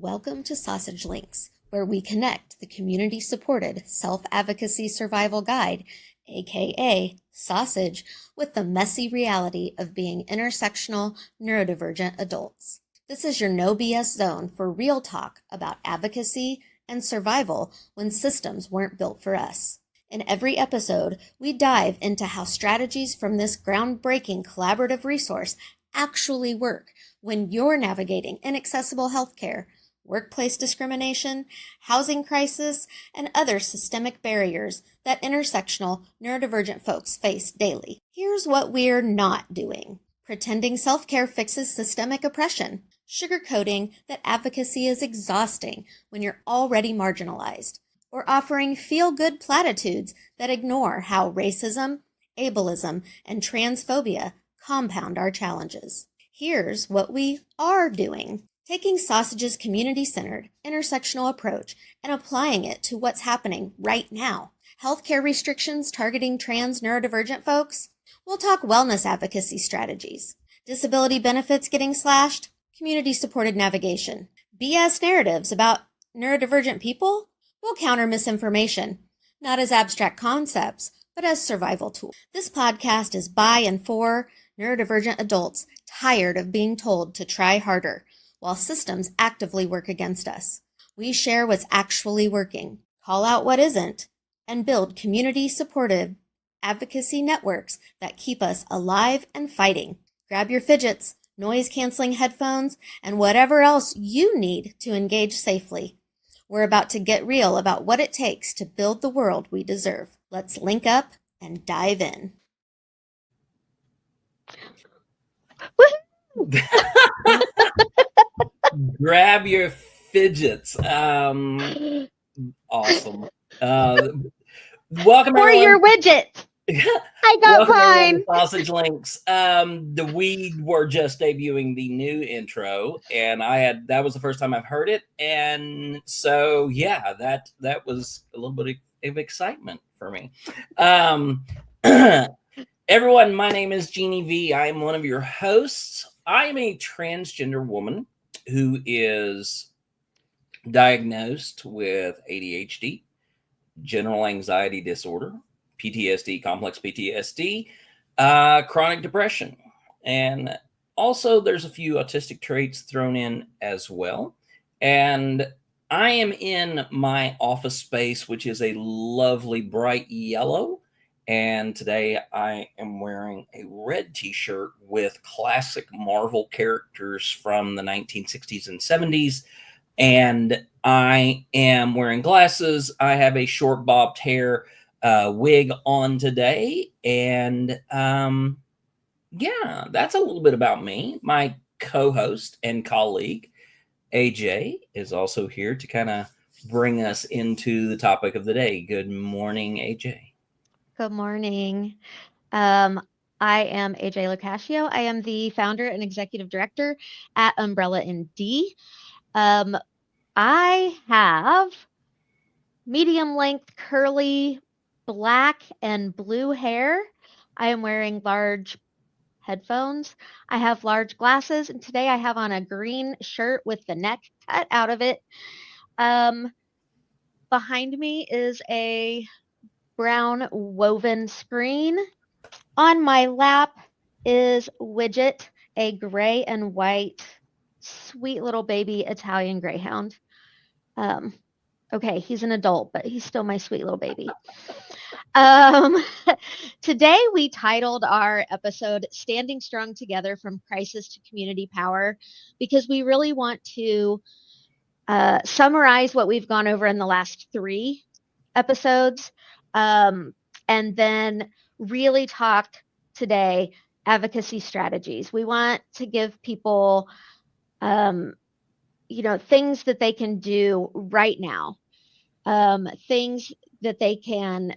Welcome to Sausage Links, where we connect the community-supported self-advocacy survival guide, aka Sausage, with the messy reality of being intersectional, neurodivergent adults. This is your no BS zone for real talk about advocacy and survival when systems weren't built for us. In every episode, we dive into how strategies from this groundbreaking collaborative resource actually work when you're navigating inaccessible healthcare, workplace discrimination, housing crisis, and other systemic barriers that intersectional neurodivergent folks face daily. Here's what we're not doing. Pretending self-care fixes systemic oppression. Sugarcoating that advocacy is exhausting when you're already marginalized. Or offering feel-good platitudes that ignore how racism, ableism, and transphobia compound our challenges. Here's what we are doing. Taking Sausage's community-centered, intersectional approach and applying it to what's happening right now. Healthcare restrictions targeting trans neurodivergent folks? We'll talk wellness advocacy strategies. Disability benefits getting slashed? Community-supported navigation. BS narratives about neurodivergent people? We'll counter misinformation, not as abstract concepts, but as survival tools. This podcast is by and for neurodivergent adults tired of being told to try harder, while systems actively work against us. We share what's actually working, call out what isn't, and build community-supportive advocacy networks that keep us alive and fighting. Grab your fidgets, noise-canceling headphones, and whatever else you need to engage safely. We're about to get real about what it takes to build the world we deserve. Let's link up and dive in. Grab your fidgets. Awesome. Welcome, or everyone. Your widgets. I got mine. Sausage Links. We were just debuting the new intro, and that was the first time I've heard it, and so yeah, that was a little bit of excitement for me. Everyone, my name is Jeannie V. I am one of your hosts. I am a transgender woman who is diagnosed with ADHD, general anxiety disorder, PTSD, complex PTSD, chronic depression, and also there's a few autistic traits thrown in as well. And I am in my office space, which is a lovely bright yellow. And today I am wearing a red t-shirt with classic Marvel characters from the 1960s and 70s. And I am wearing glasses. I have a short bobbed hair wig on today. And yeah, that's a little bit about me. My co-host and colleague, AJ, is also here to kind of bring us into the topic of the day. Good morning, AJ. Good morning. I am AJ Locascio. I am the founder and executive director at Umbrella ND. I have medium length curly black and blue hair. I am wearing large headphones. I have large glasses, and today I have on a green shirt with the neck cut out of it. Behind me is a brown woven screen. On my lap is Widget, a gray and white, sweet little baby Italian greyhound. Okay, he's an adult, but he's still my sweet little baby. Today we titled our episode Standing Strong Together from Crisis to Community Power, because we really want to summarize what we've gone over in the last 3 episodes, and then really talk today advocacy strategies. We want to give people things that they can do right now, things that they can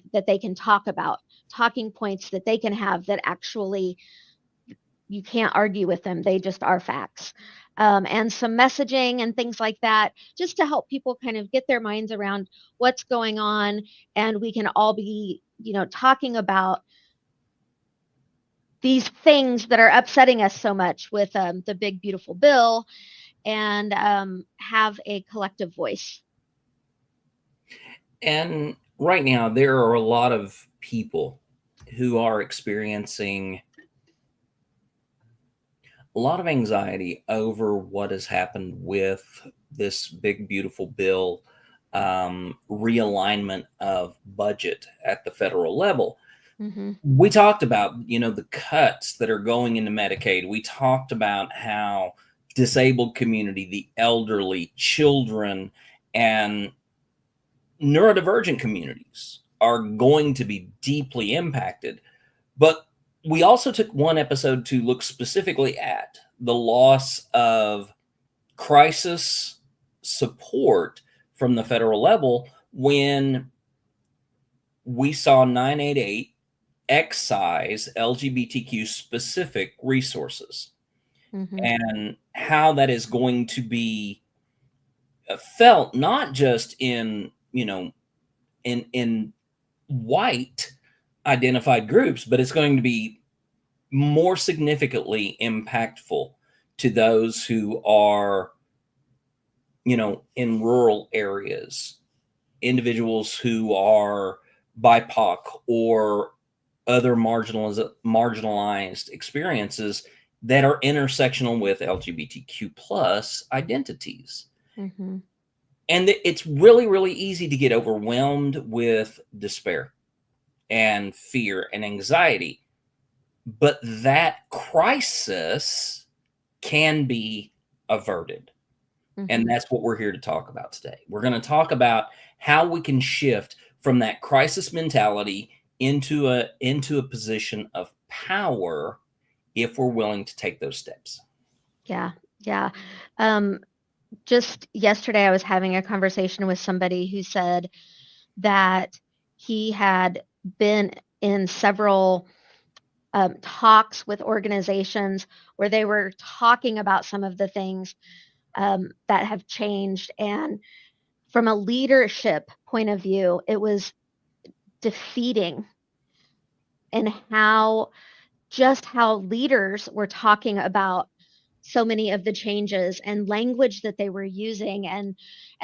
talk about, talking points that they can have that actually you can't argue with them. They just are facts. And some messaging and things like that, just to help people kind of get their minds around what's going on. And we can all be, talking about these things that are upsetting us so much with the big, beautiful bill and have a collective voice. And right now, there are a lot of people who are experiencing a lot of anxiety over what has happened with this big, beautiful bill, realignment of budget at the federal level. Mm-hmm. We talked about, the cuts that are going into Medicaid. We talked about how disabled community, the elderly, children, and neurodivergent communities are going to be deeply impacted. But we also took one episode to look specifically at the loss of crisis support from the federal level when we saw 988 excise LGBTQ specific resources, Mm-hmm. and how that is going to be felt not just in white identified groups, but it's going to be more significantly impactful to those who are in rural areas, individuals who are BIPOC or other marginalized experiences that are intersectional with LGBTQ plus identities. Mm-hmm. And it's really, really easy to get overwhelmed with despair and fear and anxiety. But that crisis can be averted. Mm-hmm. And that's what we're here to talk about today. We're going to talk about how we can shift from that crisis mentality into a position of power if we're willing to take those steps. Yeah. Just yesterday, I was having a conversation with somebody who said that he had been in several talks with organizations where they were talking about some of the things that have changed. And from a leadership point of view, it was defeating in how leaders were talking about so many of the changes and language that they were using. And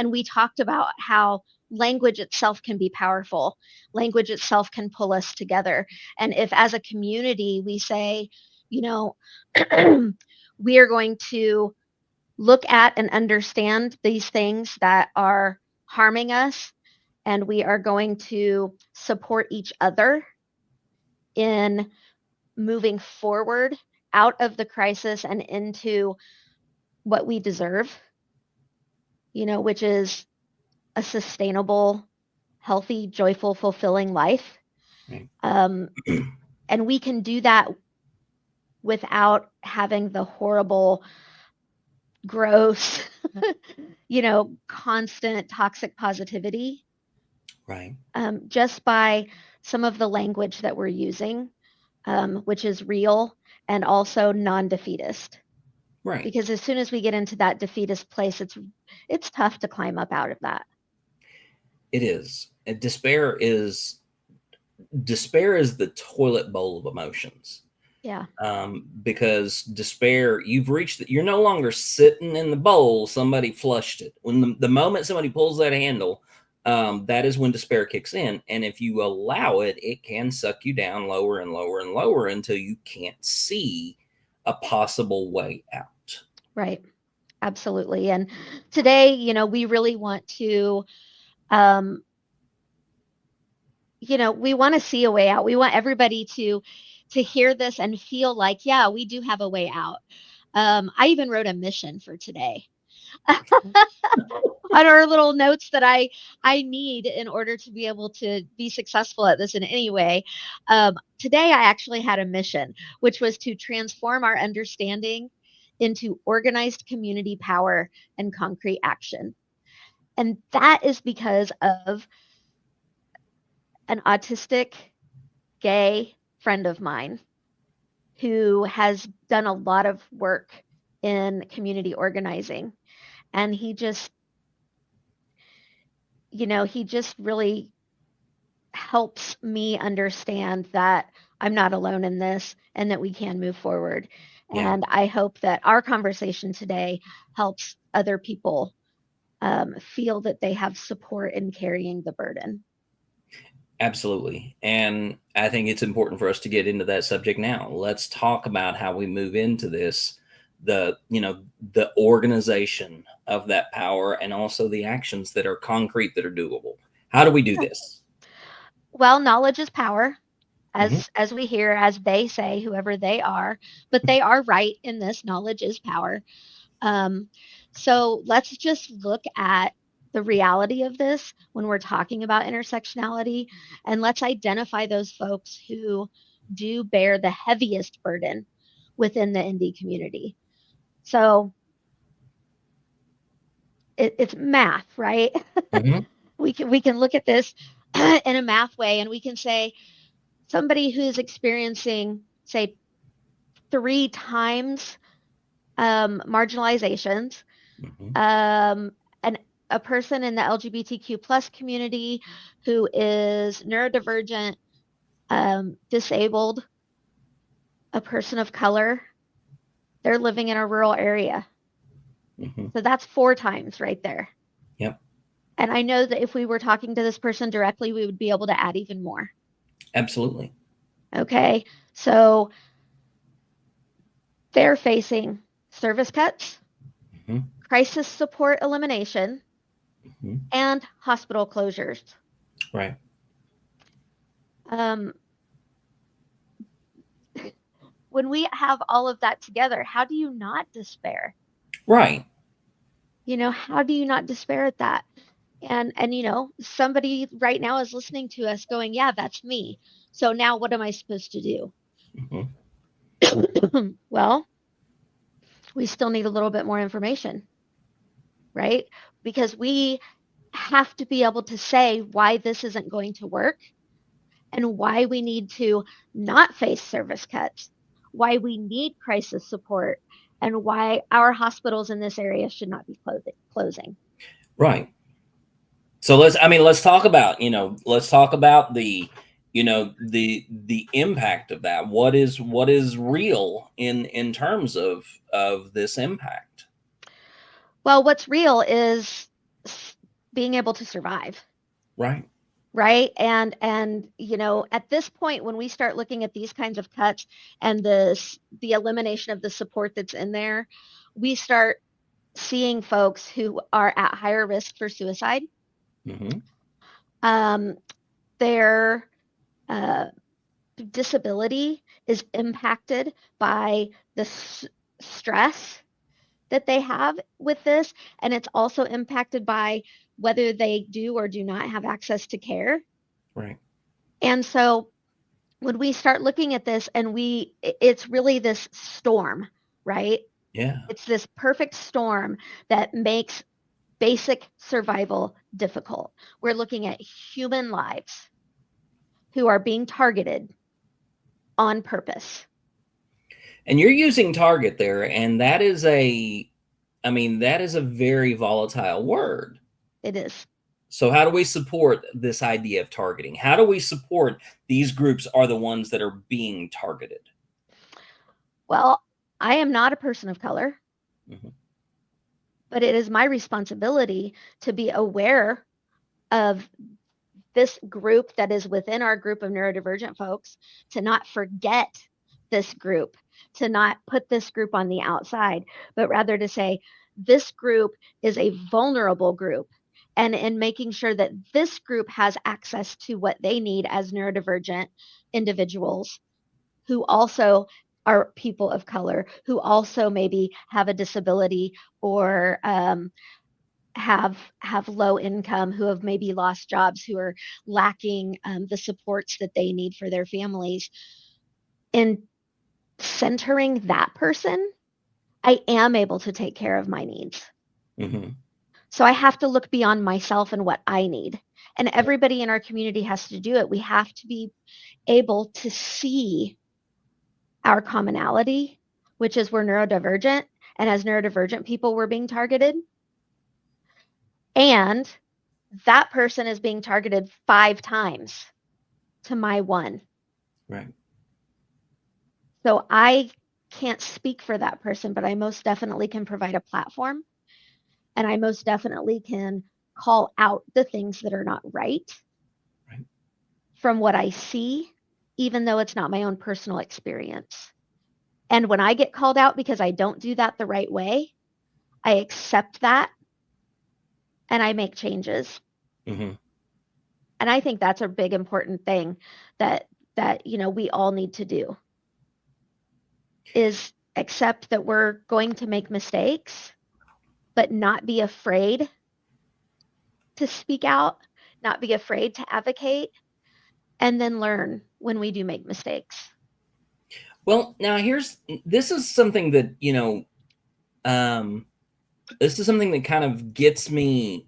we talked about how language itself can be powerful. Language itself can pull us together. And if as a community we say, we are going to look at and understand these things that are harming us, and we are going to support each other in moving forward out of the crisis and into what we deserve, which is a sustainable, healthy, joyful, fulfilling life. Right. And we can do that without having the horrible, gross, constant toxic positivity. Right. Just by some of the language that we're using, which is real and also non-defeatist. Right. Because as soon as we get into that defeatist place, it's tough to climb up out of that. It is. And despair is the toilet bowl of emotions. Yeah. Because despair, you're no longer sitting in the bowl. Somebody flushed it. When the moment somebody pulls that handle, that is when despair kicks in. And if you allow it, it can suck you down lower and lower and lower until you can't see a possible way out. Right. Absolutely. And today, we really want to, we want to see a way out. We want everybody to hear this and feel like, yeah, we do have a way out. I even wrote a mission for today on our little notes that I need in order to be able to be successful at this in any way. Today, I actually had a mission, which was to transform our understanding into organized community power and concrete action. And that is because of an autistic gay friend of mine who has done a lot of work in community organizing. And he just really helps me understand that I'm not alone in this and that we can move forward. Yeah. And I hope that our conversation today helps other people feel that they have support in carrying the burden. Absolutely. And I think it's important for us to get into that subject now. Let's talk about how we move into this, the organization of that power, and also the actions that are concrete, that are doable. How do we do this? Well, knowledge is power, Mhm. as we hear, as they say, whoever they are, but they are right in this: knowledge is power. Um, so let's just look at the reality of this when we're talking about intersectionality, and let's identify those folks who do bear the heaviest burden within the ND community. So it's math, right? Mhm. We can look at this in a math way, and we can say somebody who's experiencing, say, 3 times marginalizations, Mhm. an a person in the LGBTQ plus community who is neurodivergent, disabled, a person of color, they're living in a rural area. Mhm. So that's 4 times right there. Yep. And I know that if we were talking to this person directly, we would be able to add even more. Absolutely. Okay. So they're facing service cuts, Mhm. crisis support elimination, Mhm. and hospital closures. Right. Um, when we have all of that together, how do you not despair? Right. How do you not despair at that? And somebody right now is listening to us going, yeah, that's me. So now what am I supposed to do? Mhm. Well, we still need a little bit more information, right? Because we have to be able to say why this isn't going to work, and why we need to not face service cuts, why we need crisis support, and why our hospitals in this area should not be closing. Right. So let's talk about, the impact of that. What is real in terms of this impact? Well, what's real is being able to survive, Right. right? And at this point, when we start looking at these kinds of cuts and the elimination of the support that's in there, we start seeing folks who are at higher risk for suicide. Mhm. Um, their uh, disability is impacted by the stress that they have with this, and it's also impacted by whether they do or do not have access to care. Right. And so when we start looking at this, and it's really this storm, right? Yeah. It's this perfect storm that makes basic survival difficult. We're looking at human lives who are being targeted on purpose. And you're using target there, and that is a very volatile word. It is. So how do we support this idea of targeting? How do we support these groups are the ones that are being targeted? Well, I am not a person of color, Mhm. but it is my responsibility to be aware of this group that is within our group of neurodivergent folks, to not forget this group, to not put this group on the outside, but rather to say this group is a vulnerable group. And in making sure that this group has access to what they need as neurodivergent individuals who also are people of color, who also maybe have a disability, or have low income, who have maybe lost jobs, who are lacking the supports that they need for their families. In centering that person, I am able to take care of my needs. Mhm. So I have to look beyond myself and what I need. And everybody in our community has to do it. We have to be able to see our commonality, which is we're neurodivergent. And as neurodivergent people, we're being targeted. And that person is being targeted 5 times to my one. Right. So I can't speak for that person, but I most definitely can provide a platform, and I most definitely can call out the things that are not right, Right. from what I see, even though it's not my own personal experience. And when I get called out because I don't do that the right way, I accept that and I make changes. Mm-hmm. And I think that's a big important thing that we all need to do, is accept that we're going to make mistakes, but not be afraid to speak out, not be afraid to advocate, and then learn when we do make mistakes. Well, now this is something that, this is something that kind of gets me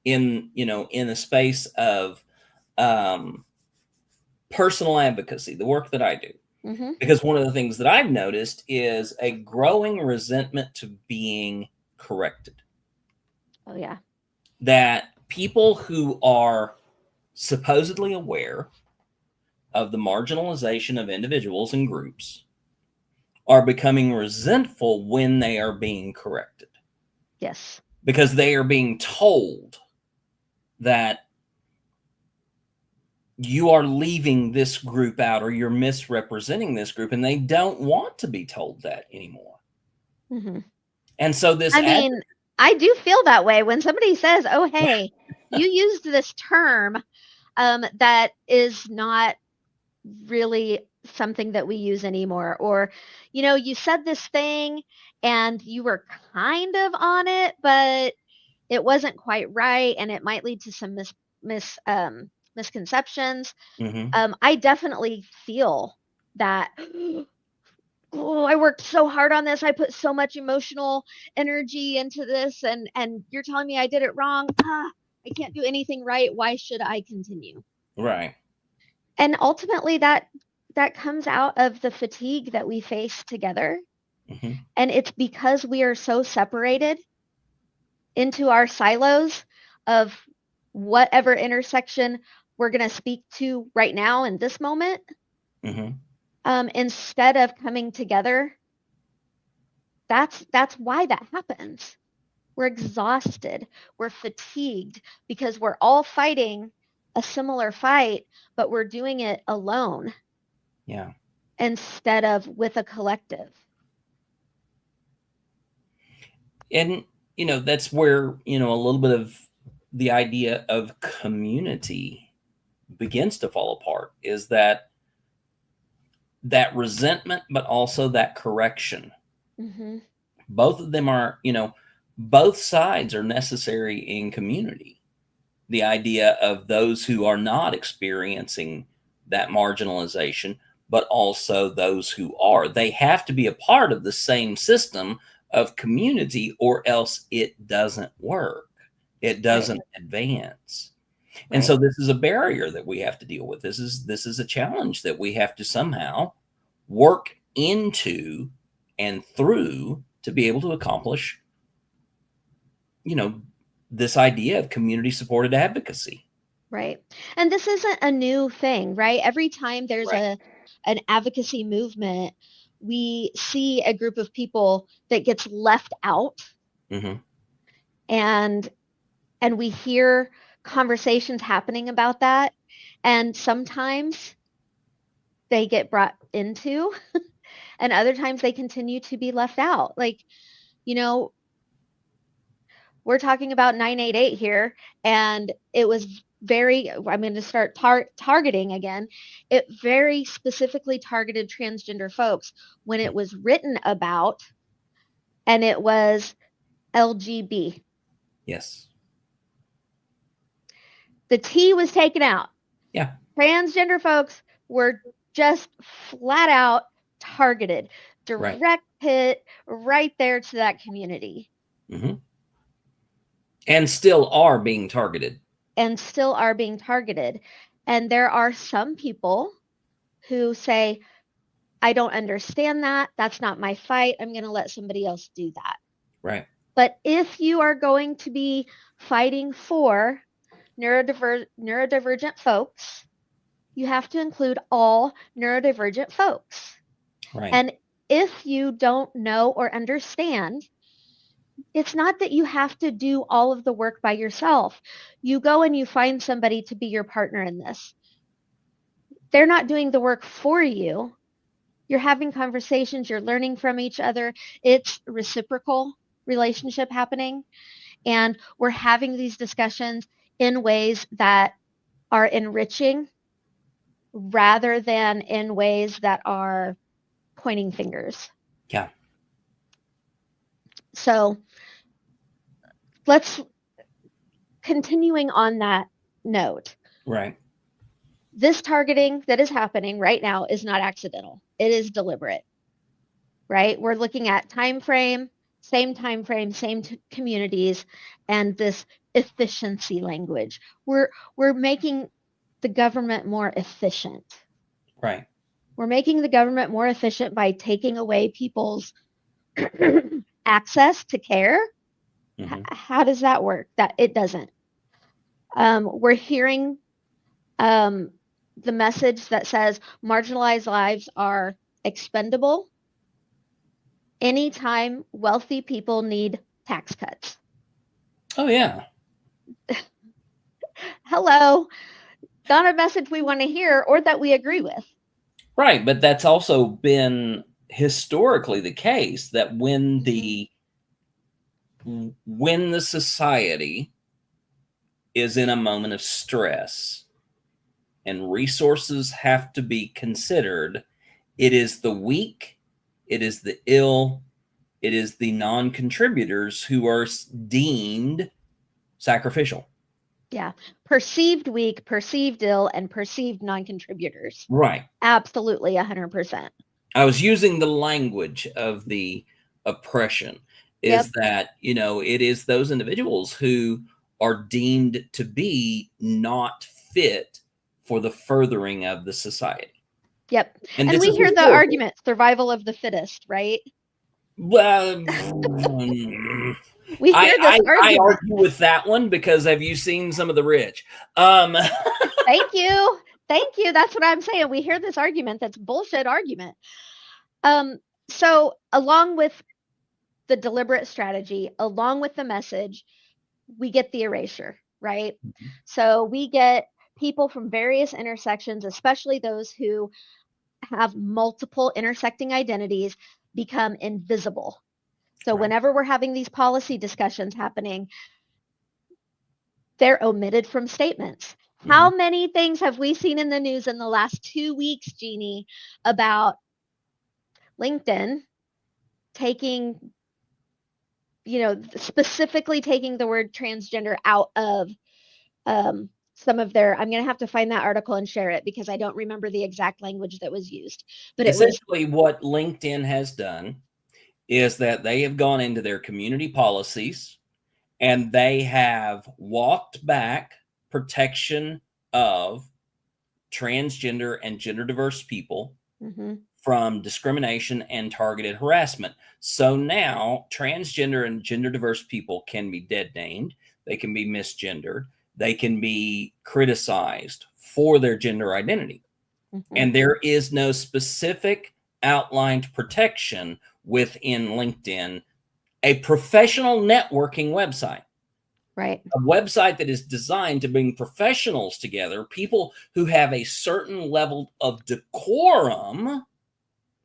in the space of um, personal advocacy, the work that I do. Mm-hmm. Because one of the things that I've noticed is a growing resentment to being corrected. Oh, yeah. That people who are supposedly aware of the marginalization of individuals and groups are becoming resentful when they are being corrected. Yes. Because they are being told that you are leaving this group out or you're misrepresenting this group, and they don't want to be told that anymore. Mm-hmm. And so I mean, I do feel that way when somebody says, oh, hey, you used this term that is not really something that we use anymore. Or, you said this thing and you were kind of on it, but it wasn't quite right. And it might lead to some misconceptions. Mm-hmm. I definitely feel that, oh, I worked so hard on this. I put so much emotional energy into this, and you're telling me I did it wrong. I can't do anything right. Why should I continue? Right. And ultimately that comes out of the fatigue that we face together. Mm-hmm. And it's because we are so separated into our silos of whatever intersection we're going to speak to right now in this moment. Mm-hmm. Instead of coming together. That's why that happens. We're exhausted, we're fatigued, because we're all fighting a similar fight, but we're doing it alone. Yeah. Instead of with a collective. And that's where a little bit of the idea of community begins to fall apart, is that resentment, but also that correction. Mm-hmm. Both of them are, both sides are necessary in community. The idea of those who are not experiencing that marginalization, but also those who are. They have to be a part of the same system of community, or else it doesn't work. It doesn't advance. And Right. so this is a barrier that we have to deal with. This is a challenge that we have to somehow work into and through to be able to accomplish, this idea of community supported advocacy. Right. And this isn't a new thing, right? Every time there's Right. an advocacy movement, we see a group of people that gets left out. Mm-hmm. And we hear conversations happening about that, and sometimes they get brought into and other times they continue to be left out. Like, we're talking about 988 here, and it was I'm going to start targeting again. It very specifically targeted transgender folks when it was written about, and it was LGB. Yes. The T was taken out. Yeah. Transgender folks were just flat out targeted, direct hit right there to that community. Mm-hmm. And still are being targeted. And still are being targeted. And there are some people who say, I don't understand that. That's not my fight. I'm going to let somebody else do that. Right. But if you are going to be fighting for neurodivergent folks, you have to include all neurodivergent folks. Right. And if you don't know or understand, it's not that you have to do all of the work by yourself. You go and you find somebody to be your partner in this. They're not doing the work for you. You're having conversations, you're learning from each other. It's reciprocal relationship happening. And we're having these discussions in ways that are enriching rather than in ways that are pointing fingers. Yeah. So let's continuing on that note. Right. This targeting that is happening right now is not accidental. It is deliberate. Right? We're looking at time frame, same communities, and this efficiency language. We're making the government more efficient. Right. We're making the government more efficient by taking away people's access to care. Mm-hmm. How does that work? That it doesn't. We're hearing the message that says marginalized lives are expendable anytime wealthy people need tax cuts. Oh, yeah. Hello. Not a message we want to hear or that we agree with. Right. But that's also been historically the case that when the society is in a moment of stress and resources have to be considered, it is the weak, it is the ill, it is the non-contributors who are deemed sacrificial. Yeah. Perceived weak, perceived ill, and perceived non-contributors. Right. Absolutely 100%. I was using the language of the oppression is that, it is those individuals who are deemed to be not fit for the furthering of the society. Yep. And this we is hear the historical. argument, survival of the fittest, right? Well, we hear this argument. I argue with that one because have you seen some of the rich? Thank you. That's what I'm saying. We hear this argument that's bullshit argument. So along with the deliberate strategy, along with the message, we get the erasure, right? Mm-hmm. So we get people from various intersections, especially those who have multiple intersecting identities, become invisible. So whenever we're having these policy discussions happening, they're omitted from statements. Mm-hmm. How many things have we seen in the news in the last 2 weeks, Jeannie, about LinkedIn taking, specifically taking the word transgender out of some of their, I'm going to have to find that article and share it because I don't remember the exact language that was used. But essentially what LinkedIn has done is that they have gone into their community policies and they have walked back protection of transgender and gender diverse people from discrimination and targeted harassment. So now transgender and gender diverse people can be dead named, they can be misgendered, they can be criticized for their gender identity. And there is no specific outlined protection within LinkedIn, a professional networking website. Right. A website that is designed to bring professionals together, people who have a certain level of decorum,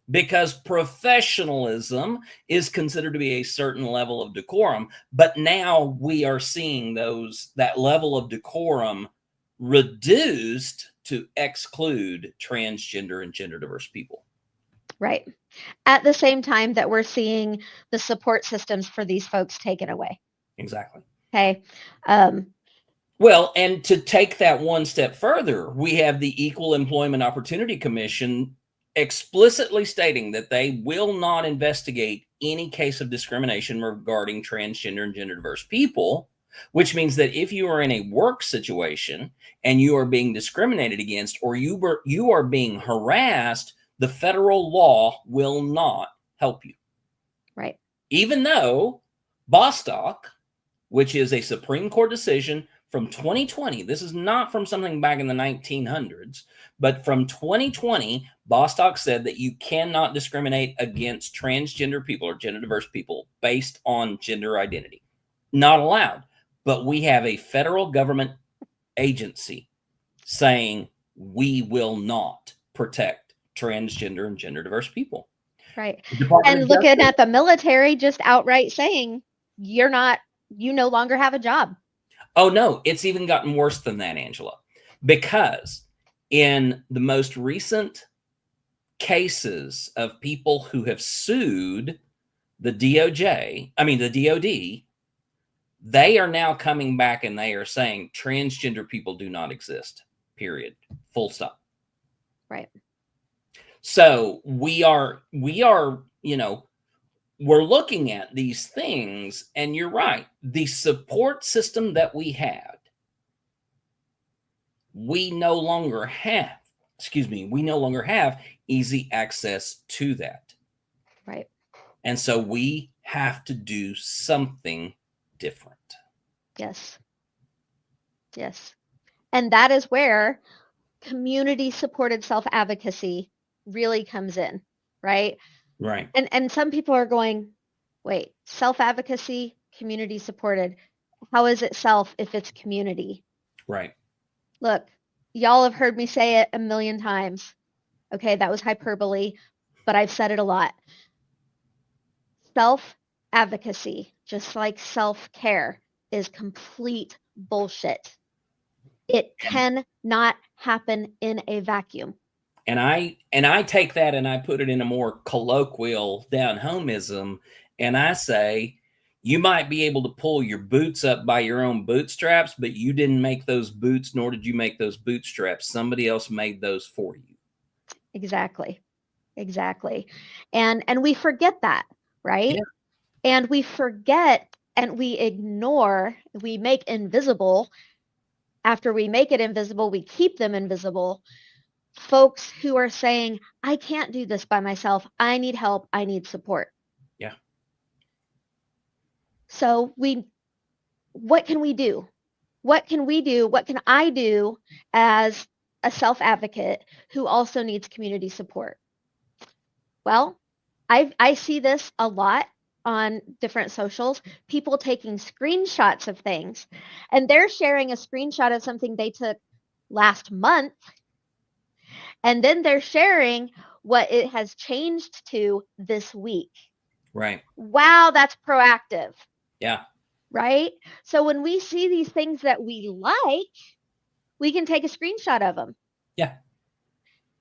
because professionalism is considered to be a certain level of decorum. But now we are seeing that level of decorum reduced to exclude transgender and gender diverse people. Right. At the same time that we're seeing the support systems for these folks taken away. Exactly. Okay. Well, and to take that one step further, we have the Equal Employment Opportunity Commission explicitly stating that they will not investigate any case of discrimination regarding transgender and gender diverse people, which means that if you are in a work situation and you are being discriminated against or you are being harassed, the federal law will not help you. Right. Even though Bostock, which is a Supreme Court decision from 2020, this is not from something back in the 1900s, but from 2020, Bostock said that you cannot discriminate against transgender people or gender diverse people based on gender identity. Not allowed. But we have a federal government agency saying we will not protect transgender and gender diverse people. Right. Department And of looking Justice- at the military just outright saying you no longer have a job. Oh, no, it's even gotten worse than that, Angela, because in the most recent cases of people who have sued the DOD, they are now coming back and they are saying transgender people do not exist, period, full stop. Right. So we are, we're looking at these things, and you're right. The support system that we had, we no longer have easy access to that. Right. And so we have to do something different. Yes. Yes. And that is where community supported self-advocacy really comes in, right? Right. And some people are going, wait, self-advocacy, community supported. How is it self if it's community? Right. Look, y'all have heard me say it a million times. Okay, that was hyperbole, but I've said it a lot. Self-advocacy, just like self-care, is complete bullshit. It cannot happen in a vacuum. And I take that and I put it in a more colloquial down-homeism, and I say, you might be able to pull your boots up by your own bootstraps, but you didn't make those boots, nor did you make those bootstraps. Somebody else made those for you. Exactly. And we forget that, right? Yeah. And we forget and we ignore, we make invisible. After we make it invisible, we keep them invisible. Folks who are saying, I can't do this by myself. I need help. I need support. Yeah. So what can we do? What can we do? What can I do as a self-advocate who also needs community support? Well, I see this a lot on different socials, people taking screenshots of things, and they're sharing a screenshot of something they took last month, and then they're sharing what it has changed to this week. Right. Wow, that's proactive. Yeah. Right? So when we see these things that we like, we can take a screenshot of them. Yeah.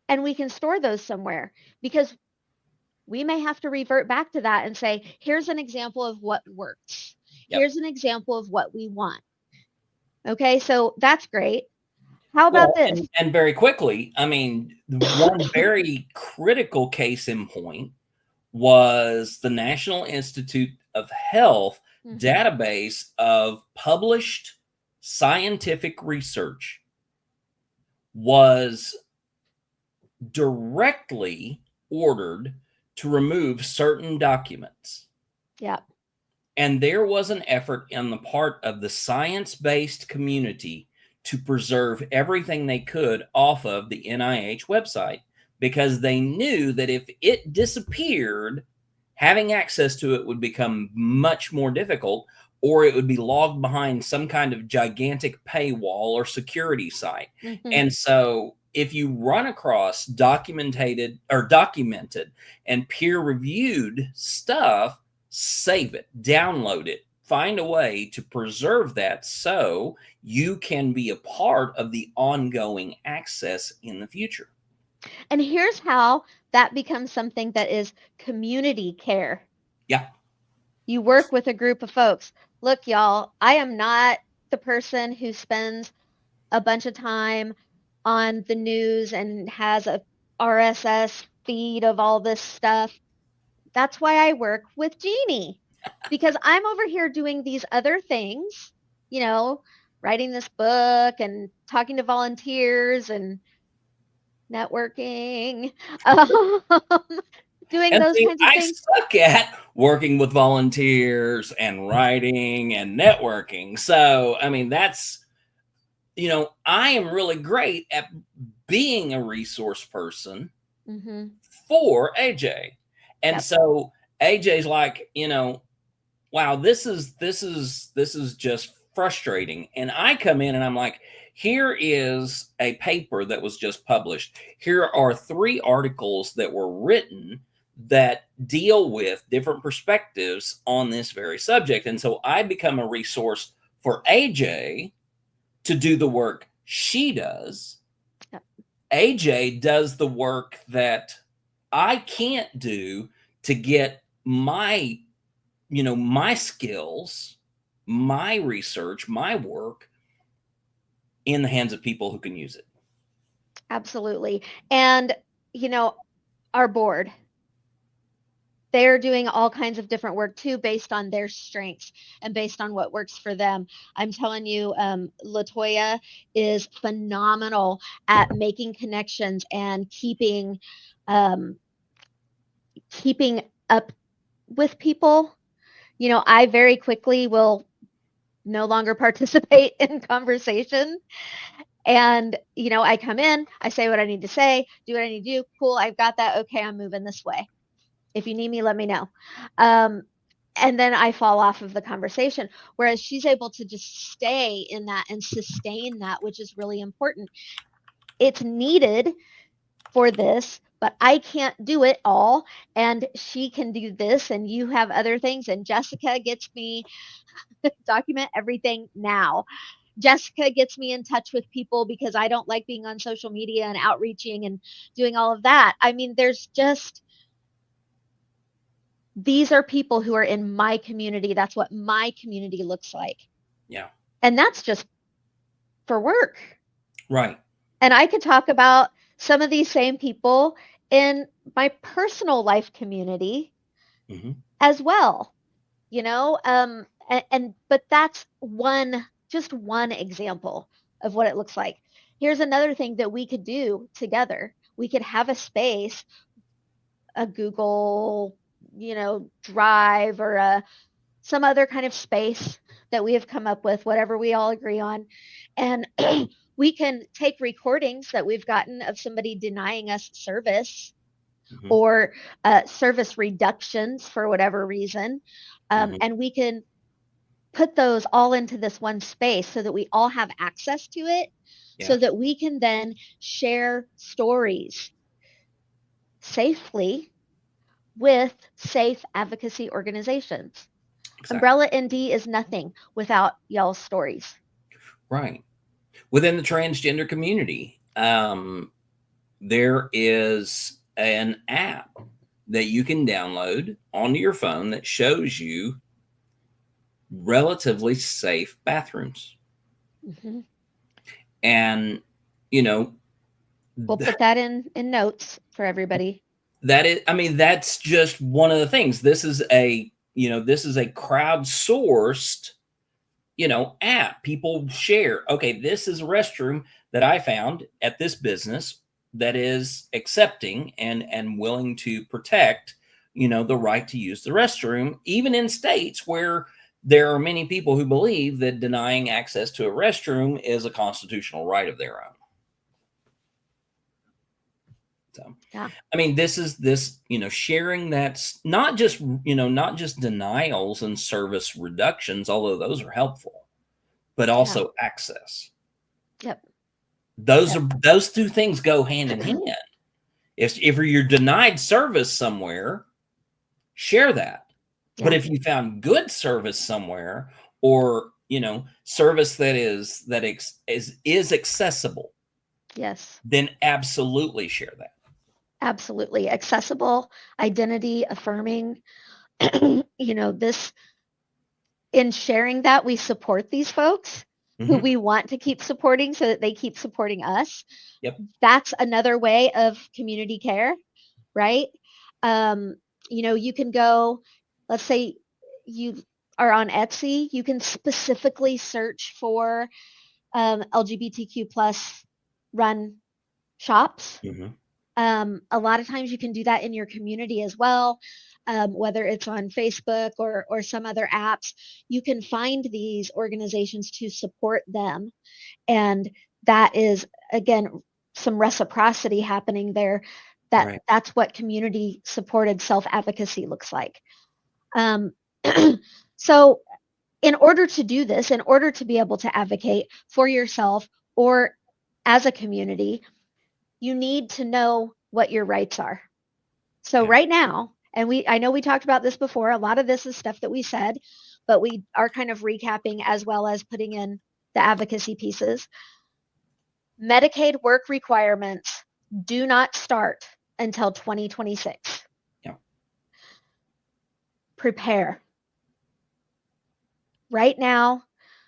And we can store those somewhere, because we may have to revert back to that and say, here's an example of what works. Yep. Here's an example of what we want. Okay, so that's great. How about this? And very quickly, I mean, one very critical case in point was the National Institute of Health database of published scientific research was directly ordered to remove certain documents. Yeah. And there was an effort on the part of the science-based community to preserve everything they could off of the NIH website, because they knew that if it disappeared, having access to it would become much more difficult, or it would be logged behind some kind of gigantic paywall or security site. And so if you run across documented and peer-reviewed stuff, save it, download it, find a way to preserve that so you can be a part of the ongoing access in the future. And here's how that becomes something that is community care. Yeah. You work with a group of folks. Look, y'all, I am not the person who spends a bunch of time on the news and has a RSS feed of all this stuff. That's why I work with Jeannie, because I'm over here doing these other things, you know, writing this book and talking to volunteers and networking, doing those kinds of things. I suck at working with volunteers and writing and networking. So, I mean, that's I am really great at being a resource person Mm-hmm. for AJ. And Yep. so AJ's like, wow, this is just frustrating. And I come in and I'm like, here is a paper that was just published. Here are 3 articles that were written that deal with different perspectives on this very subject. And so I become a resource for AJ to do the work she does. Yep. AJ does the work that I can't do to get my skills, my research, my work in the hands of people who can use it. Absolutely. And, our board, they're doing all kinds of different work too, based on their strengths and based on what works for them. I'm telling you, Latoya is phenomenal at making connections and keeping up with people. I very quickly will no longer participate in conversation. And, I come in, I say what I need to say, do what I need to do. Cool, I've got that. Okay, I'm moving this way. If you need me, let me know. And then I fall off of the conversation. Whereas she's able to just stay in that and sustain that, which is really important. It's needed for this, but I can't do it all. And she can do this, and you have other things. And Jessica gets me document everything now. Jessica gets me in touch with people because I don't like being on social media and outreaching and doing all of that. I mean, these are people who are in my community. That's what my community looks like. Yeah. And that's just for work. Right. And I could talk about some of these same people in my personal life community as well, but that's just one example of what it looks like. Here's another thing that we could do together. We could have a space, a Google, Drive, or some other kind of space that we have come up with, whatever we all agree on. And we can take recordings that we've gotten of somebody denying us service or service reductions for whatever reason. And we can put those all into this one space so that we all have access to it, so that we can then share stories safely with safe advocacy organizations. Exactly. Umbrella ND is nothing without y'all's stories. Right. Within the transgender community, there is an app that you can download onto your phone that shows you relatively safe bathrooms. And, we'll put that in notes for everybody. That's just one of the things. This is a crowdsourced, app. People share, okay, this is a restroom that I found at this business that is accepting and willing to protect, the right to use the restroom, even in states where there are many people who believe that denying access to a restroom is a constitutional right of their own. So, yeah. This sharing that's not just denials and service reductions, although those are helpful, but also access. Yep. Those 2 things go hand in hand. If you're denied service somewhere, share that. Yeah. But if you found good service somewhere, or service that is accessible, yes, then absolutely share that. Absolutely. Accessible, identity affirming. This, in sharing that, we support these folks who we want to keep supporting so that they keep supporting us. Yep. That's another way of community care, right? You can go, let's say you are on Etsy, you can specifically search for LGBTQ plus run shops. A lot of times you can do that in your community as well. whether it's on Facebook or some other apps, you can find these organizations to support them. And that is, again, some reciprocity happening there. That's what community supported self-advocacy looks like. So in order to do this, in order to be able to advocate for yourself or as a community, you need to know what your rights are. So right now, and I know we talked about this before, a lot of this is stuff that we said, but we are kind of recapping as well as putting in the advocacy pieces. Medicaid work requirements do not start until 2026. Yeah. Prepare. Right now,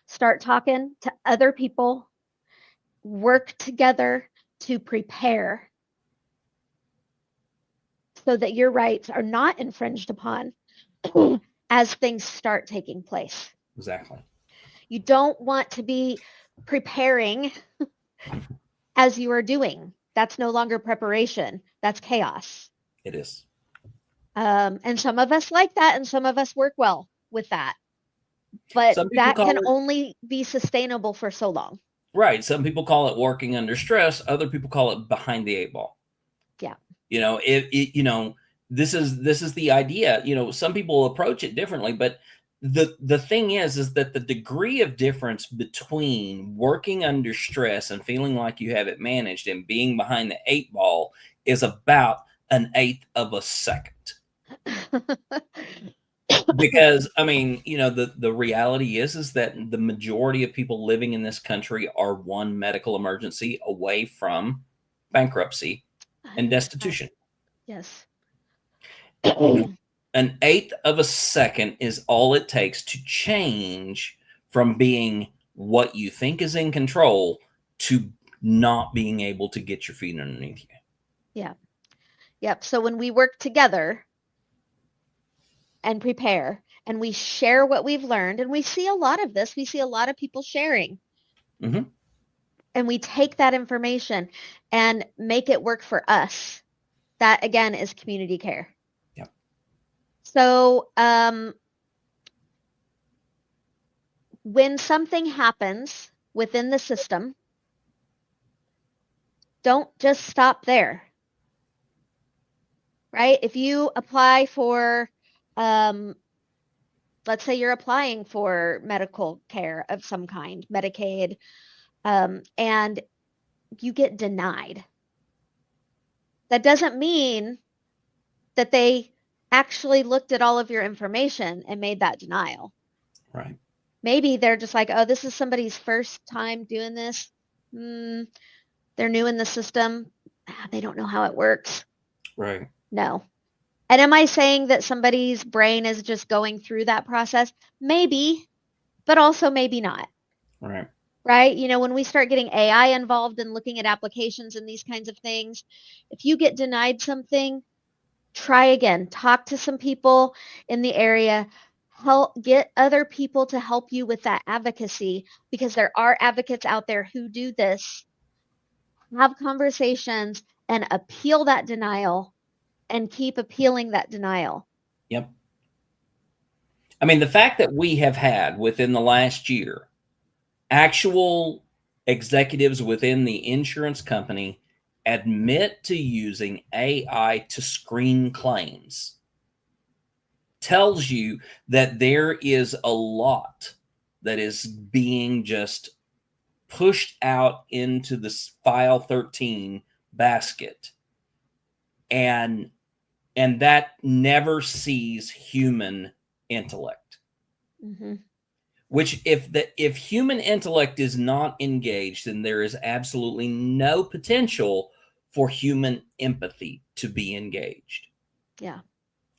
start talking to other people, work together to prepare so that your rights are not infringed upon as things start taking place. Exactly. You don't want to be preparing as you are doing. That's no longer preparation. That's chaos. It is. And some of us like that, and some of us work well with that. But that can only be sustainable for so long. Right. Some people call it working under stress. Other people call it behind the eight ball. Yeah. You know, this is the idea. You know, some people approach it differently, but the thing is that the degree of difference between working under stress and feeling like you have it managed and being behind the eight ball is about 1/8 of a second. Because I mean, you know, the reality is that the majority of people living in this country are one medical emergency away from bankruptcy and destitution. Yes. 1/8 of a second is all it takes to change from being what you think is in control to not being able to get your feet underneath you. Yeah. Yep. So when we work together and prepare and we share what we've learned, and we see a lot of this, we see a lot of people sharing. Mm-hmm. And we take that information and make it work for us. That again is community care. Yeah. So when something happens within the system, don't just stop there. Right? If you apply for, let's say you're applying for medical care of some kind, Medicaid, and you get denied. That doesn't mean that they actually looked at all of your information and made that denial. Right. Maybe they're just like, oh, this is somebody's first time doing this. They're new in the system. They don't know how it works. Right. No. And am I saying that somebody's brain is just going through that process? Maybe, but also maybe not. Right. Right? You know, when we start getting AI involved and looking at applications and these kinds of things, if you get denied something, try again. Talk to some people in the area. Get other people to help you with that advocacy, because there are advocates out there who do this. Have conversations and appeal that denial and keep appealing that denial. Yep. I mean, the fact that we have had within the last year actual executives within the insurance company admit to using AI to screen claims tells you that there is a lot that is being just pushed out into this file 13 basket, and that never sees human intellect. Mm-hmm. Which if human intellect is not engaged, then there is absolutely no potential for human empathy to be engaged. Yeah.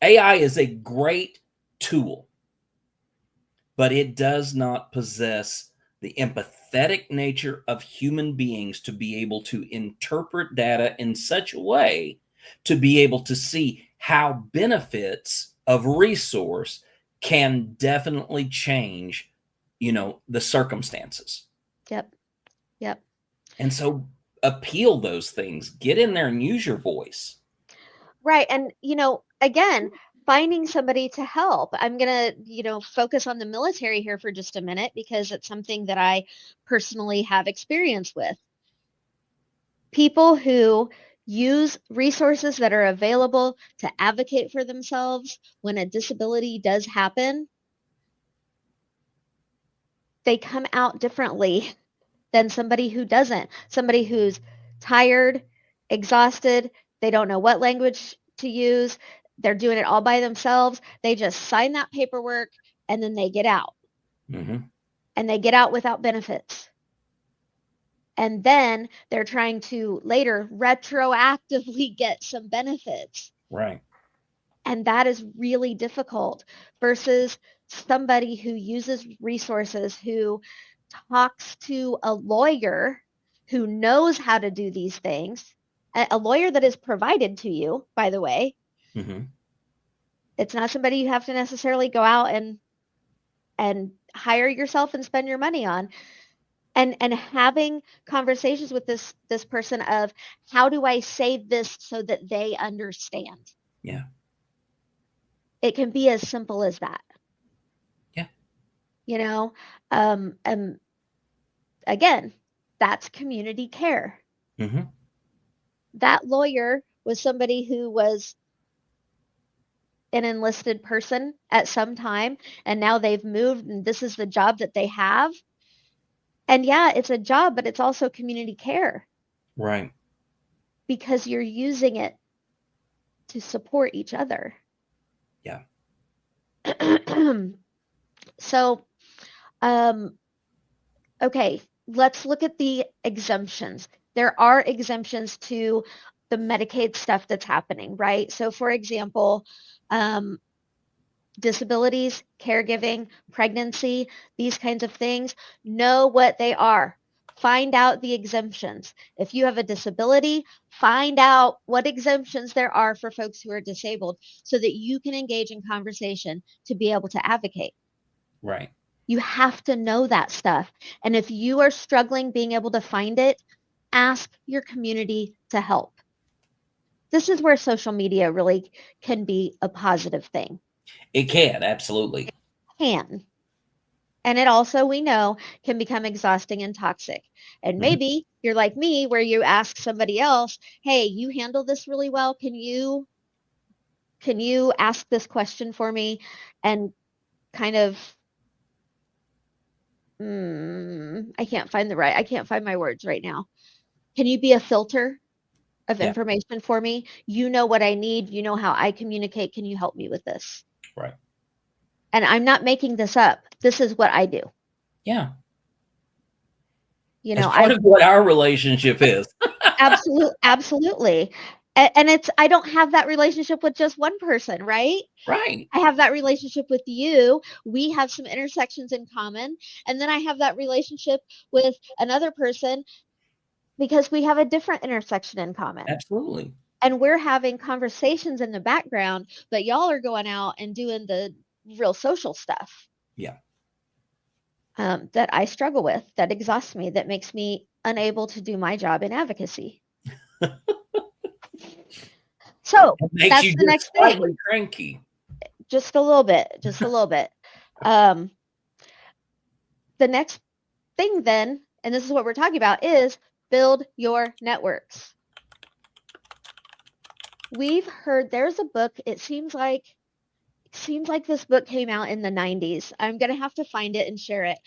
AI is a great tool, but it does not possess the empathetic nature of human beings to be able to interpret data in such a way to be able to see how benefits of resource can definitely change, you know, the circumstances. Yep. And so appeal those things, get in there and use your voice. Right. And, you know, again, finding somebody to help. I'm going to, focus on the military here for just a minute because it's something that I personally have experience with. People who use resources that are available to advocate for themselves when a disability does happen, they come out differently than somebody who doesn't. Somebody who's tired, exhausted, they don't know what language to use, they're doing it all by themselves. They just sign that paperwork and then they get out. Mm-hmm. And they get out without benefits. And then they're trying to later retroactively get some benefits. Right. And that is really difficult versus somebody who uses resources, who talks to a lawyer who knows how to do these things, a lawyer that is provided to you, by the way. Mm-hmm. It's not somebody you have to necessarily go out and hire yourself and spend your money on. And having conversations with this person of, how do I say this so that they understand? Yeah. It can be as simple as that. Yeah. And again, that's community care. Mm-hmm. That lawyer was somebody who was an enlisted person at some time, and now they've moved and this is the job that they have. And yeah, it's a job, but it's also community care. Right. Because you're using it to support each other. Yeah. So, okay, let's look at the exemptions. There are exemptions to the Medicaid stuff that's happening, right? So, for example, disabilities, caregiving, pregnancy, these kinds of things, know what they are. Find out the exemptions. If you have a disability, find out what exemptions there are for folks who are disabled so that you can engage in conversation to be able to advocate. Right. You have to know that stuff. And if you are struggling being able to find it, ask your community to help. This is where social media really can be a positive thing. It can, absolutely. It can. And it also, we know, can become exhausting and toxic. And maybe you're like me, where you ask somebody else, hey, you handle this really well. Can you ask this question for me? And kind of, I can't find my words right now. Can you be a filter of information for me? You know what I need. You know how I communicate. Can you help me with this? Right. And I'm not making this up. This is what I do. Yeah. You know, it's part of what our relationship is. Absolutely. And I don't have that relationship with just one person, right? Right. I have that relationship with you. We have some intersections in common. And then I have that relationship with another person because we have a different intersection in common. Absolutely. And we're having conversations in the background, but y'all are going out and doing the real social stuff. Yeah. That I struggle with, that exhausts me, that makes me unable to do my job in advocacy. So that's the next thing. Cranky. Just a little bit. The next thing then, and this is what we're talking about, is build your networks. We've heard there's a book, it seems like this book came out in the 90s. I'm going to have to find it and share it.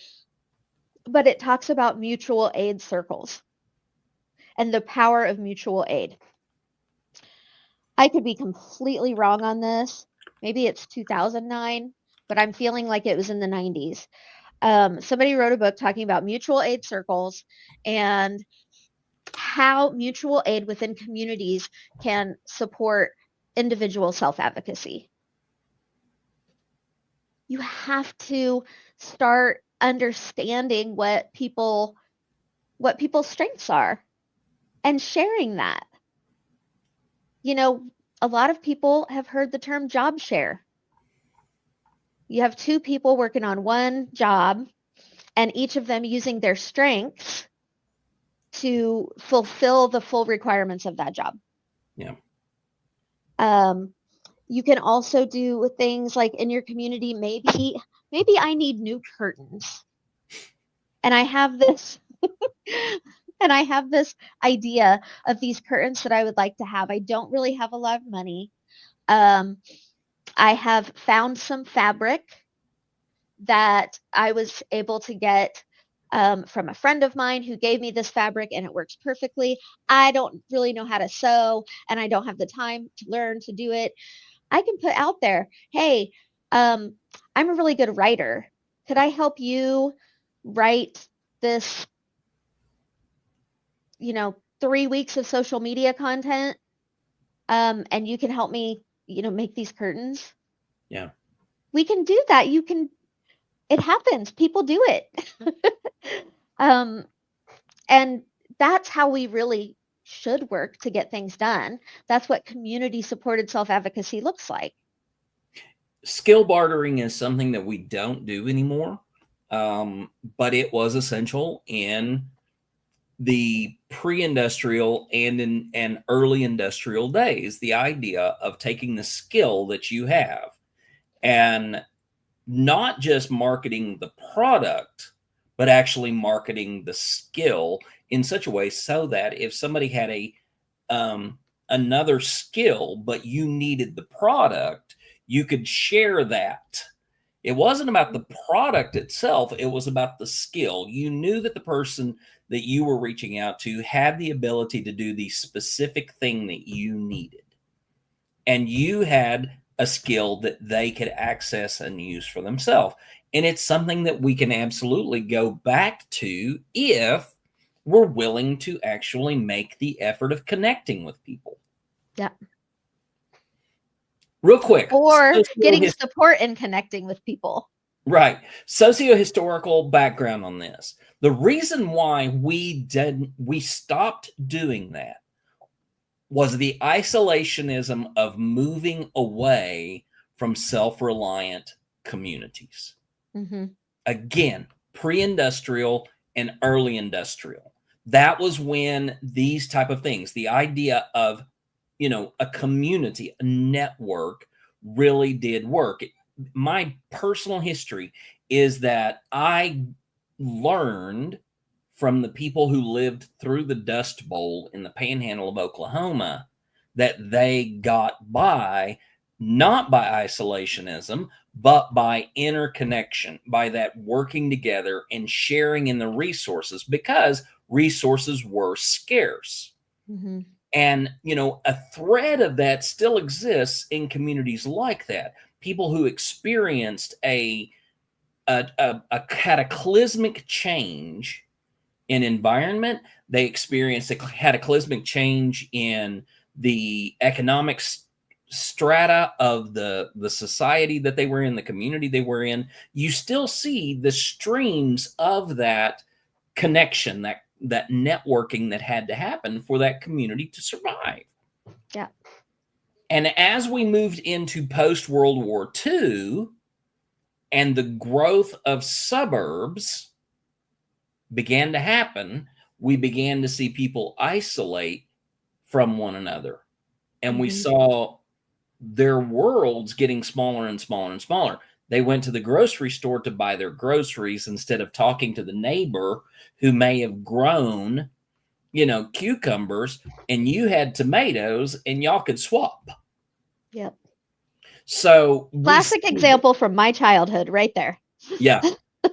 But it talks about mutual aid circles and the power of mutual aid. I could be completely wrong on this. Maybe it's 2009, but I'm feeling like it was in the 90s. Somebody wrote a book talking about mutual aid circles and how mutual aid within communities can support individual self-advocacy. You have to start understanding what people's strengths are and sharing that. You know, a lot of people have heard the term job share. You have two people working on one job and each of them using their strengths to fulfill the full requirements of that job. Yeah. You can also do things like in your community, maybe I need new curtains. And I have this and I have this idea of these curtains that I would like to have. I don't really have a lot of money. I have found some fabric that I was able to get from a friend of mine who gave me this fabric, and it works perfectly. I don't really know how to sew, and I don't have the time to learn to do it. I can put out there, hey, I'm a really good writer. Could I help you write this, 3 weeks of social media content? And you can help me, make these curtains. Yeah. We can do that. It happens. People do it. And that's how we really should work to get things done. That's what community supported self-advocacy looks like. Skill bartering is something that we don't do anymore, but it was essential in the pre-industrial and early industrial days. The idea of taking the skill that you have and not just marketing the product, but actually marketing the skill in such a way so that if somebody had another skill, but you needed the product, you could share that. It wasn't about the product itself, it was about the skill. You knew that the person that you were reaching out to had the ability to do the specific thing that you needed. And you had a skill that they could access and use for themselves. And it's something that we can absolutely go back to if we're willing to actually make the effort of connecting with people. Yeah. Real quick. Or getting support and connecting with people. Right. Socio-historical background on this. The reason why we stopped doing that was the isolationism of moving away from self-reliant communities. Mm-hmm. Again, pre-industrial and early industrial. That was when these type of things, the idea of, a community, a network really did work. My personal history is that I learned from the people who lived through the Dust Bowl in the panhandle of Oklahoma that they got by not by isolationism, but by interconnection, by that working together and sharing in the resources, because resources were scarce. Mm-hmm. And, a thread of that still exists in communities like that. People who experienced a cataclysmic change in environment, they experienced a cataclysmic change in the economic strata of the society that they were in, the community they were in. You still see the streams of that connection, that networking that had to happen for that community to survive. Yeah. And as we moved into post-World War II and the growth of suburbs began to happen, we began to see people isolate from one another. And we saw their worlds getting smaller and smaller and smaller. They went to the grocery store to buy their groceries instead of talking to the neighbor who may have grown, cucumbers, and you had tomatoes and y'all could swap. Yep. So classic example from my childhood right there. Yeah.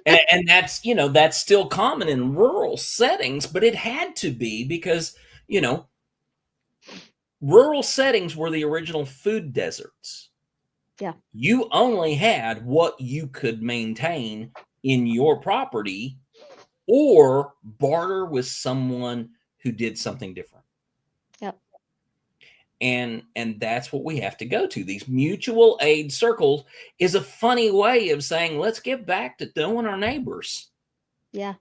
And that's still common in rural settings, but it had to be because, rural settings were the original food deserts. Yeah. You only had what you could maintain in your property or barter with someone who did something different. Yep. And that's what we have to go to. These mutual aid circles is a funny way of saying, let's get back to knowing our neighbors. Yeah.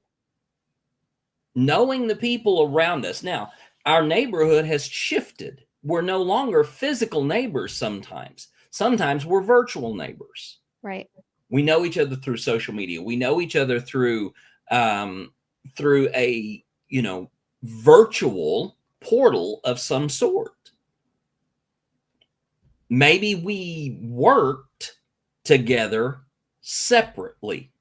Knowing the people around us. Now, our neighborhood has shifted. We're no longer physical neighbors sometimes. Sometimes we're virtual neighbors. Right. We know each other through social media. We know each other through a, virtual portal of some sort. maybe we worked together separately.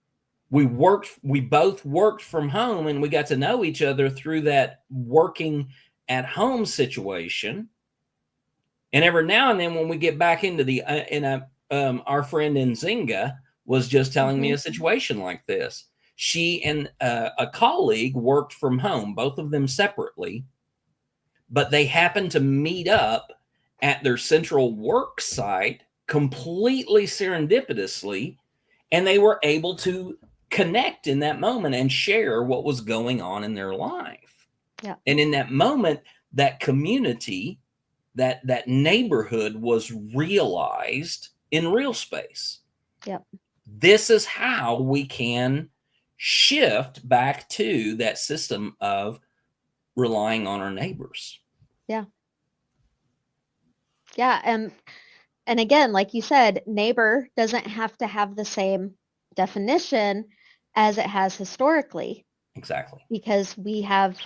We both worked from home, and we got to know each other through that working at home situation. And every now and then when we get back into our friend Nzinga was just telling me a situation like this. She and a colleague worked from home, both of them separately, but they happened to meet up at their central work site completely serendipitously, and they were able to connect in that moment and share what was going on in their life. Yeah. And in that moment, that community, that neighborhood was realized in real space. Yep. This is how we can shift back to that system of relying on our neighbors. Yeah. Yeah. And again, like you said, neighbor doesn't have to have the same definition as it has historically. Exactly. Because we have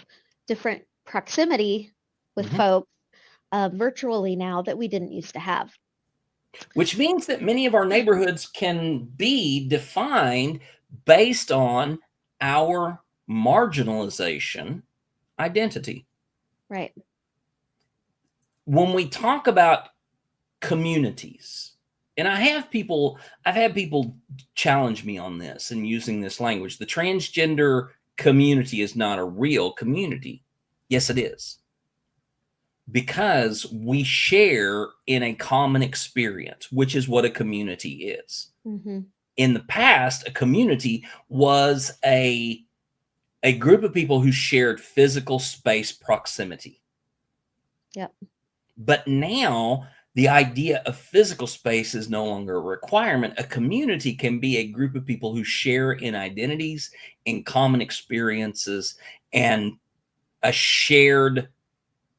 different proximity with folks virtually now that we didn't used to have. Which means that many of our neighborhoods can be defined based on our marginalization identity. Right. When we talk about communities, and I've had people challenge me on this and using this language. The transgender community is not a real community. Yes, it is. Because we share in a common experience, which is what a community is. In the past, a community was a group of people who shared physical space proximity. Yep. But now the idea of physical space is no longer a requirement. A community can be a group of people who share in identities, in common experiences, and a shared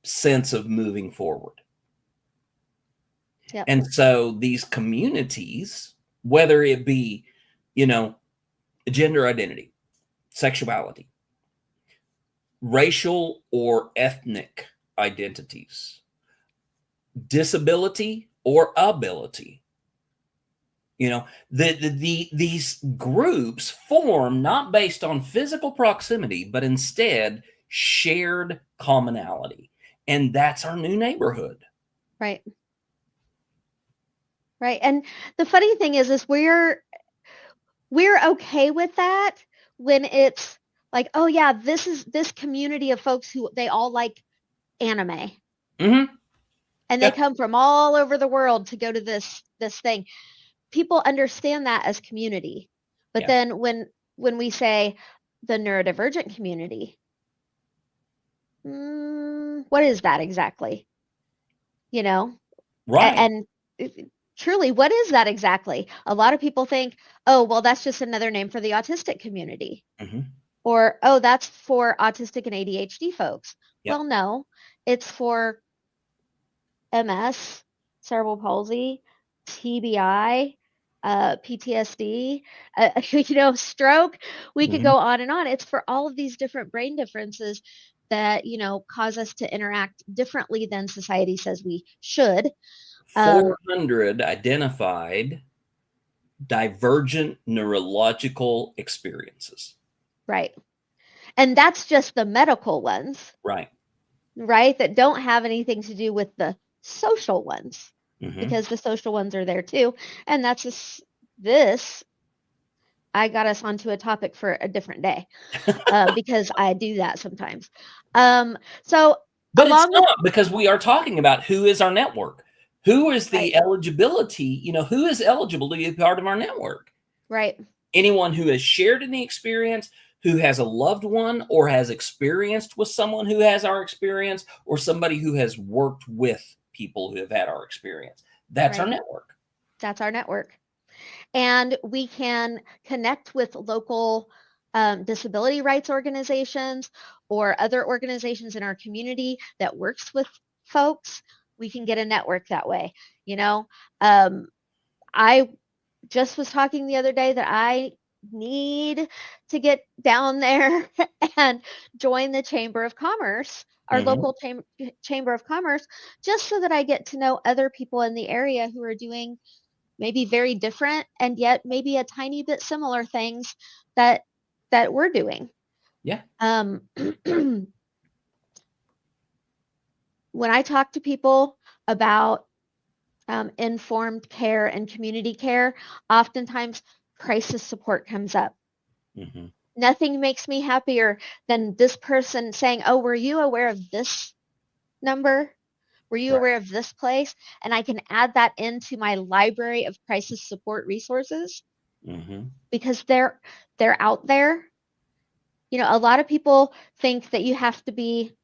sense of moving forward. Yep. And so these communities, whether it be, gender identity, sexuality, racial or ethnic identities, disability or ability, these groups form not based on physical proximity, but instead shared commonality. And that's our new neighborhood. Right. Right. And the funny thing is we're okay with that when it's like, oh yeah, this community of folks who they all like anime. And they come from all over the world to go to this thing. People understand that as community. But then when we say the neurodivergent community, what is that exactly? Right. And truly, what is that exactly? A lot of people think, oh, well, that's just another name for the autistic community. Or, oh, that's for autistic and ADHD folks. Yep. Well, no, it's for MS, cerebral palsy, TBI, PTSD, stroke. We could go on and on. It's for all of these different brain differences that, cause us to interact differently than society says we should. 400 identified divergent neurological experiences. Right. And that's just the medical ones. Right. Right. That don't have anything to do with the social ones, because the social ones are there too. And that's this. I got us onto a topic for a different day because I do that sometimes. But it's not, because we are talking about who is our network. Who is the eligibility, who is eligible to be part of our network? Right. Anyone who has shared in the experience, who has a loved one or has experienced with someone who has our experience, or somebody who has worked with people who have had our experience. That's our network. That's our network. And we can connect with local disability rights organizations or other organizations in our community that works with folks. We can get a network that way. I just was talking the other day that I need to get down there and join the Chamber of Commerce, our Mhm. local Chamber of Commerce, just so that I get to know other people in the area who are doing maybe very different and yet maybe a tiny bit similar things that we're doing. Yeah. When I talk to people about informed care and community care, oftentimes crisis support comes up. Mhm. Nothing makes me happier than this person saying, "Oh, were you aware of this number? Were you Right. aware of this place?" And I can add that into my library of crisis support resources Mhm. because they're out there. You know, a lot of people think that you have to be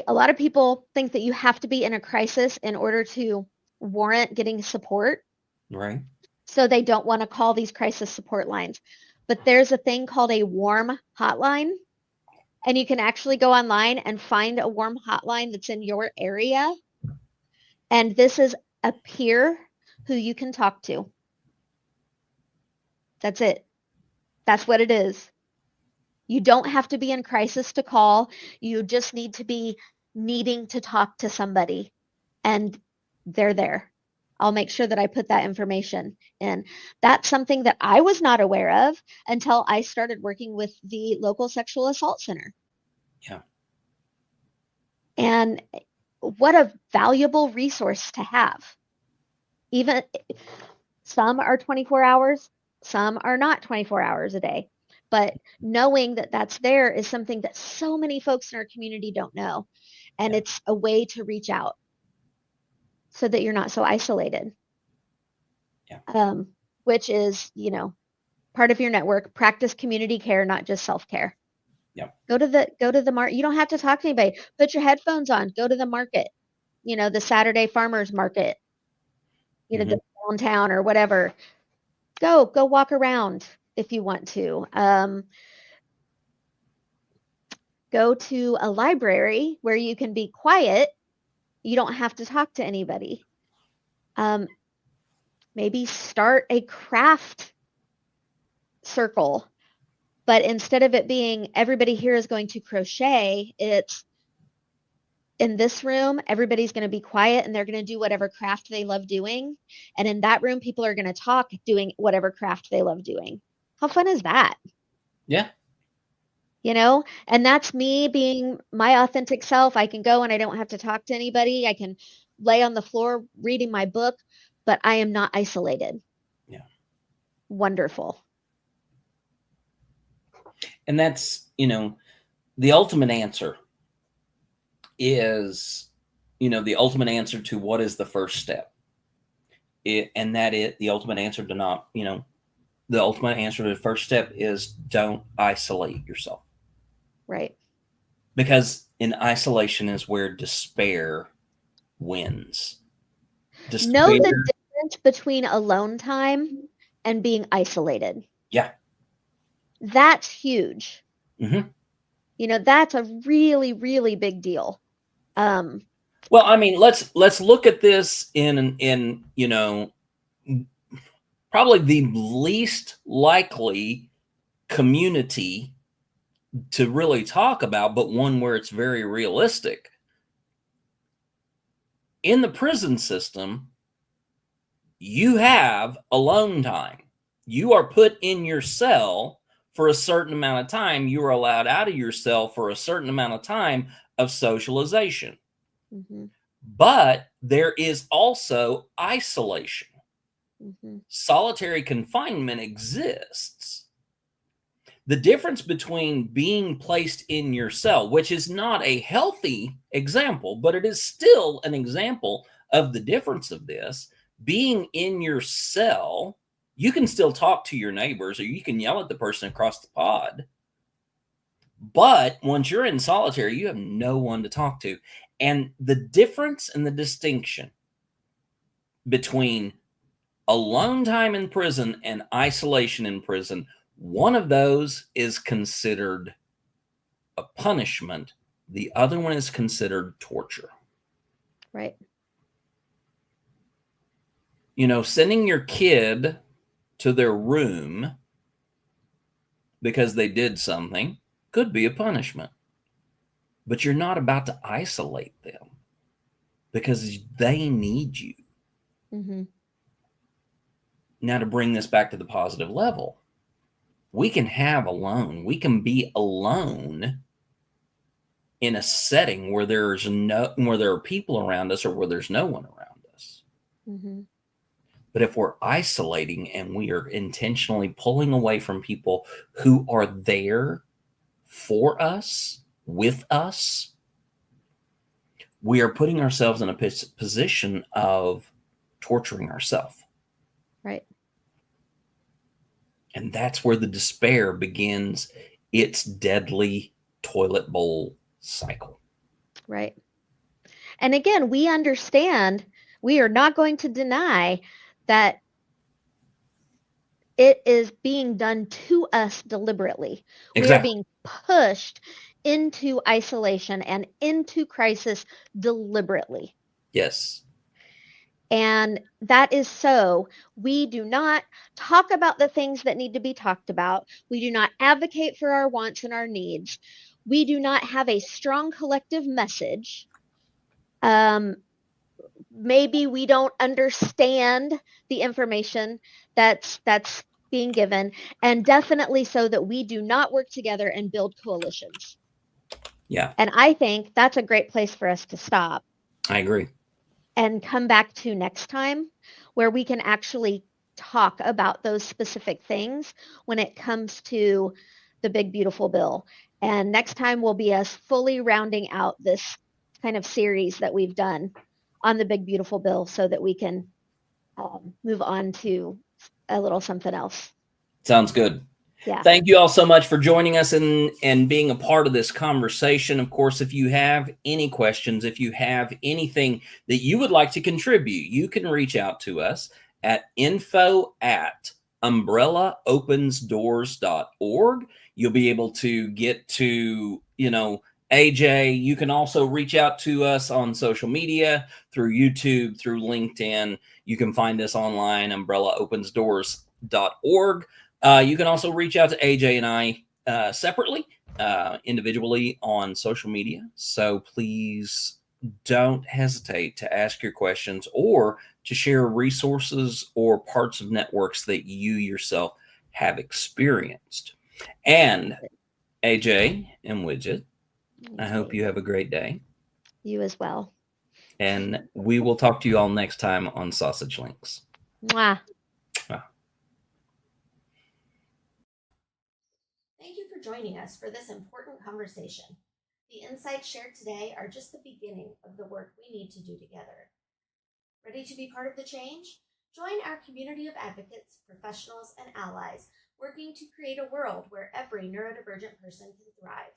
a lot of people think that you have to be in a crisis in order to warrant getting support. Right. So they don't want to call these crisis support lines. But there's a thing called a warm hotline, and you can actually go online and find a warm hotline that's in your area. And this is a peer who you can talk to. That's it. That's what it is. You don't have to be in crisis to call. You just need to be needing to talk to somebody, and they're there. I'll make sure that I put that information in. That's something that I was not aware of until I started working with the local sexual assault center. Yeah. And what a valuable resource to have. Even some are 24 hours, some are not 24 hours a day. But knowing that that's there is something that so many folks in our community don't know. And Yeah. it's a way to reach out so that you're not so isolated. Yeah. Which is, you know, part of your network. Practice community care, not just self-care. Yeah. Go to the market. You don't have to talk to anybody. Put your headphones on. Go to the market. You know, the Saturday farmers market. You know, Mhm. the downtown or whatever. Go walk around if you want to. Go to a library where you can be quiet. You don't have to talk to anybody. Maybe start a craft circle, but instead of it being everybody here is going to crochet, it's in this room, everybody's going to be quiet and they're going to do whatever craft they love doing. And in that room, people are going to talk doing whatever craft they love doing. How fun is that? Yeah. You know, and that's me being my authentic self. I can go and I don't have to talk to anybody. I can lay on the floor reading my book, but I am not isolated. Yeah. Wonderful. And that's, the ultimate answer is, the ultimate answer to what is the first step. The ultimate answer to not, the ultimate answer to the first step is don't isolate yourself. Right. Because in isolation is where despair wins. Know Despair. the difference between alone time and being isolated. Yeah. That's huge. Mm-hmm. You know, that's a really, really big deal. Well, I mean, let's look at this in probably the least likely community to really talk about, but one where it's very realistic. In the prison system, you have alone time. You are put in your cell for a certain amount of time. You are allowed out of your cell for a certain amount of time of socialization. Mm-hmm. But there is also isolation. Mm-hmm. Solitary confinement exists. The difference between being placed in your cell, which is not a healthy example, but it is still an example of the difference of this, being in your cell, you can still talk to your neighbors or you can yell at the person across the pod. But once you're in solitary, you have no one to talk to. And the difference and the distinction between alone time in prison and isolation in prison, one of those is considered a punishment. The other one is considered torture. Right. Sending your kid to their room because they did something could be a punishment. But you're not about to isolate them because they need you. Mm-hmm. Now, to bring this back to the positive level, we can be alone in a setting where there are people around us or where there's no one around us. Mm-hmm. But if we're isolating and we are intentionally pulling away from people who are there for us, with us, we are putting ourselves in a position of torturing ourselves. Right. And that's where the despair begins its deadly toilet bowl cycle. Right. And again, we understand, we are not going to deny that it is being done to us deliberately. Exactly. We are being pushed into isolation and into crisis deliberately. Yes. And that is so. We do not talk about the things that need to be talked about. We do not advocate for our wants and our needs. We do not have a strong collective message. Maybe we don't understand the information that's being given, and definitely so that we do not work together and build coalitions. Yeah. And I think that's a great place for us to stop. I agree. And come back to next time where we can actually talk about those specific things when it comes to the big, beautiful bill. And next time will be us fully rounding out this kind of series that we've done on the big, beautiful bill so that we can move on to a little something else. Sounds good. Yeah. Thank you all so much for joining us and being a part of this conversation. Of course, if you have any questions, if you have anything that you would like to contribute, you can reach out to us at info@umbrellaopensdoors.org. You'll be able to get to, AJ. You can also reach out to us on social media, through YouTube, through LinkedIn. You can find us online, umbrellaopensdoors.org. You can also reach out to AJ and I separately, individually on social media. So please don't hesitate to ask your questions or to share resources or parts of networks that you yourself have experienced. And AJ and Widget, I hope you have a great day. You as well. And we will talk to you all next time on Sausage Links. Mwah. Thank you for joining us for this important conversation. The insights shared today are just the beginning of the work we need to do together. Ready to be part of the change? Join our community of advocates, professionals, and allies working to create a world where every neurodivergent person can thrive.